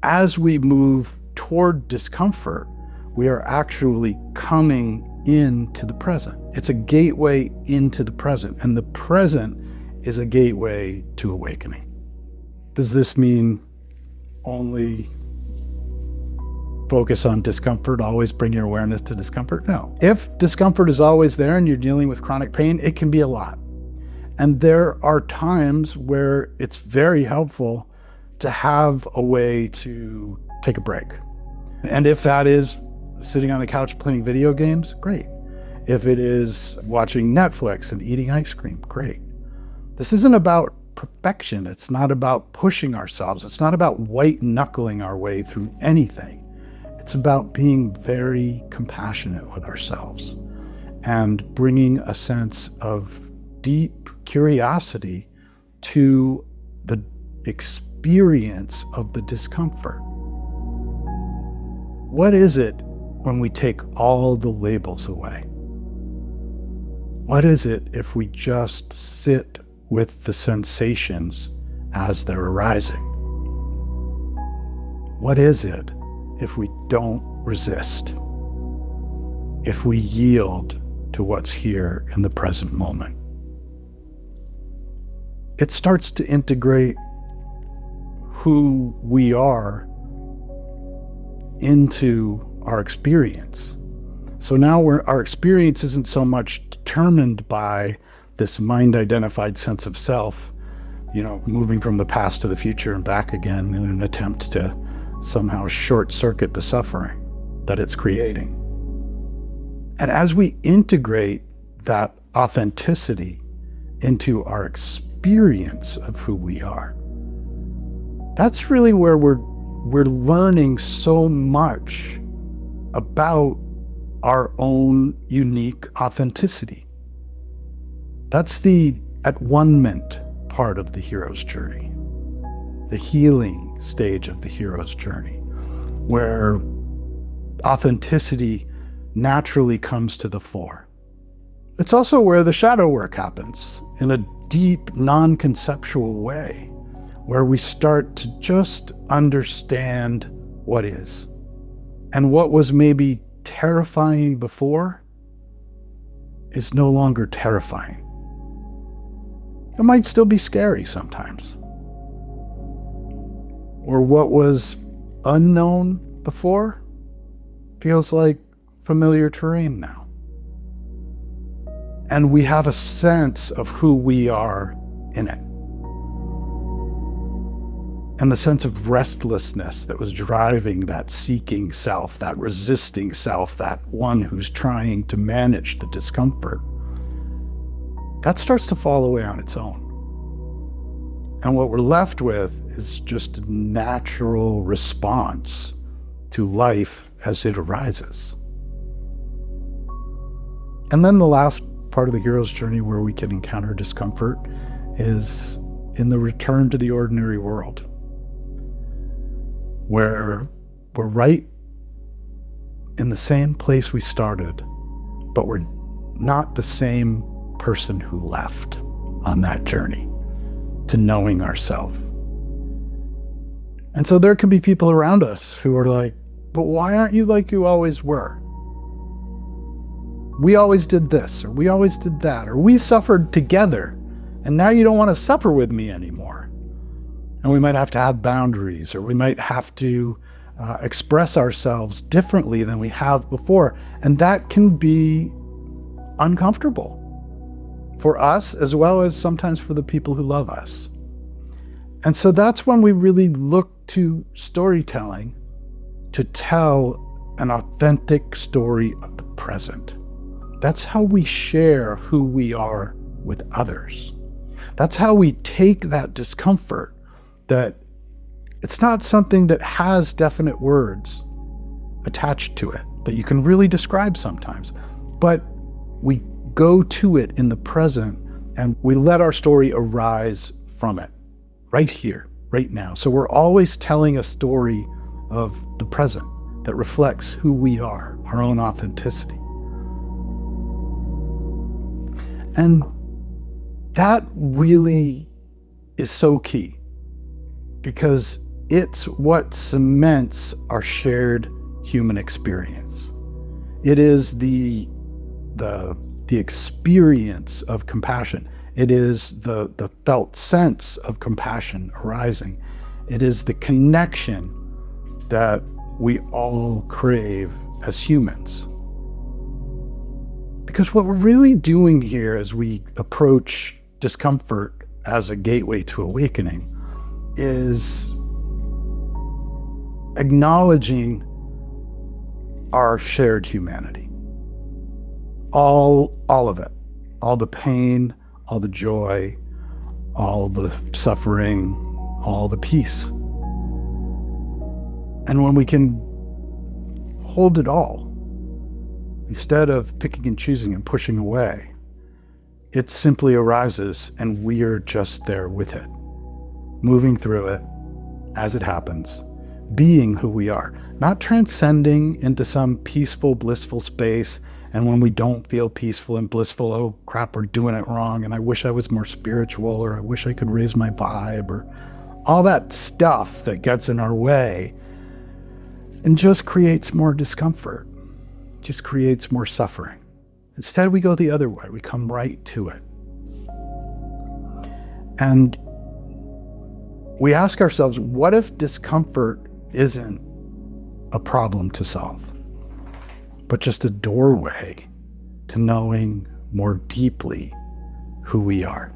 as we move toward discomfort, we are actually coming into the present. It's a gateway into the present, and the present is a gateway to awakening. Does this mean only focus on discomfort, always bring your awareness to discomfort? No. If discomfort is always there and you're dealing with chronic pain, it can be a lot. And there are times where it's very helpful to have a way to take a break. And if that is sitting on the couch playing video games, great. If it is watching Netflix and eating ice cream, great. This isn't about perfection. It's not about pushing ourselves. It's not about white knuckling our way through anything. It's about being very compassionate with ourselves and bringing a sense of deep curiosity to the experience of the discomfort. What is it when we take all the labels away? What is it if we just sit with the sensations as they're arising? What is it if we don't resist? If we yield to what's here in the present moment? It starts to integrate who we are into our experience. So now our experience isn't so much determined by this mind-identified sense of self, moving from the past to the future and back again in an attempt to somehow short-circuit the suffering that it's creating. And as we integrate that authenticity into our experience of who we are, that's really where we're learning so much about our own unique authenticity. That's the at-one-ment part of the hero's journey, the healing stage of the hero's journey, where authenticity naturally comes to the fore. It's also where the shadow work happens in a deep, non-conceptual way, where we start to just understand what is. And what was maybe terrifying before is no longer terrifying. It might still be scary sometimes. Or what was unknown before feels like familiar terrain now. And we have a sense of who we are in it. And the sense of restlessness that was driving that seeking self, that resisting self, that one who's trying to manage the discomfort, that starts to fall away on its own. And what we're left with is just a natural response to life as it arises. And then the last part of the hero's journey where we can encounter discomfort is in the return to the ordinary world, where we're right in the same place we started, but we're not the same person who left on that journey to knowing ourselves. And so there can be people around us who are like, but why aren't you like you always were? We always did this, or we always did that, or we suffered together, and now you don't want to suffer with me anymore. And we might have to have boundaries, or we might have to express ourselves differently than we have before. And that can be uncomfortable for us, as well as sometimes for the people who love us. And so that's when we really look to storytelling to tell an authentic story of the present. That's how we share who we are with others. That's how we take that discomfort, that it's not something that has definite words attached to it that you can really describe sometimes, but we go to it in the present and we let our story arise from it, right here, right now. So we're always telling a story of the present that reflects who we are, our own authenticity. And that really is so key, because it's what cements our shared human experience. It is the experience of compassion. It is the felt sense of compassion arising. It is the connection that we all crave as humans. Because what we're really doing here as we approach discomfort as a gateway to awakening is acknowledging our shared humanity. All of it. All the pain, all the joy, all the suffering, all the peace. And when we can hold it all, instead of picking and choosing and pushing away, it simply arises and we are just there with it, moving through it as it happens, being who we are, not transcending into some peaceful, blissful space. And when we don't feel peaceful and blissful, oh crap, we're doing it wrong, and I wish I was more spiritual, or I wish I could raise my vibe, or all that stuff that gets in our way and just creates more discomfort, just creates more suffering. Instead, we go the other way. We come right to it. And we ask ourselves, what if discomfort isn't a problem to solve, but just a doorway to knowing more deeply who we are?